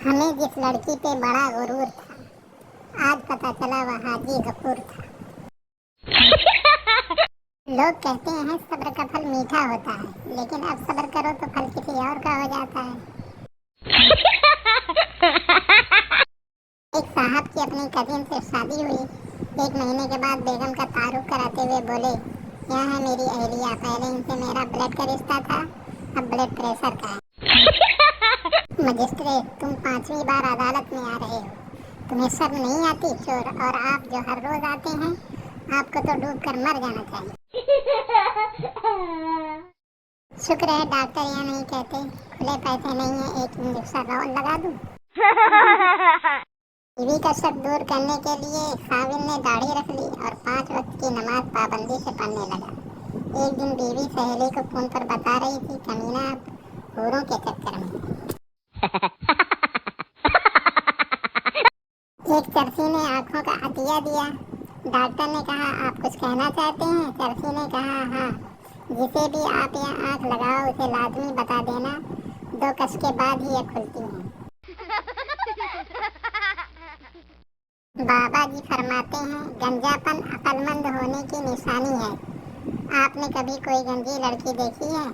हमें जिस लड़की पे बड़ा गुरूर था, आज पता चला वह हाजी गफूर था। लोग कहते हैं सब्र का फल मीठा होता है, लेकिन अब सब्र करो तो फल किसी और का हो जाता है। एक साहब की अपनी कजिन से शादी हुई। 1 महीने के बाद बेगम का तारुफ कराते हुए बोले, यह है मेरी अहलिया, पहले इनसे मेरा ब्लड का रिश्ता था, अब ब्लड प्रेशर का है। मजिस्ट्रेट, तुम 5वीं बार अदालत में आ रहे हो, तुम्हें शर्म नहीं आती? चोर, और आप जो हर रोज आते हैं, आपको तो डूब कर मर जाना चाहिए। शुक्र है डॉक्टर यह नहीं कहते, खुले पैसे नहीं है, एक इंजेक्शन राउंड लगा दूं। बीवी का शक दूर करने के लिए खाविन ने दाढ़ी रख ली और 5 वक्त की नमाज पाबंदी से पढ़ने लगा। एक दिन बीवी सहेली को फोन पर बता रही थी, कमीना हूरों के चक्कर में। एक चरसी ने आंखों का अतिया दिया। डॉक्टर ने कहा, आप कुछ कहना चाहते हैं? चरसी ने कहा, हाँ, जिसे भी आप यहाँ आंख लगाओ उसे लाजमी बता देना, 2 कश के बाद ही ये खुलती हैं। बाबा जी फरमाते हैं, गंजापन अक्लमंद होने की निशानी है। आपने कभी कोई गंजी लड़की देखी है?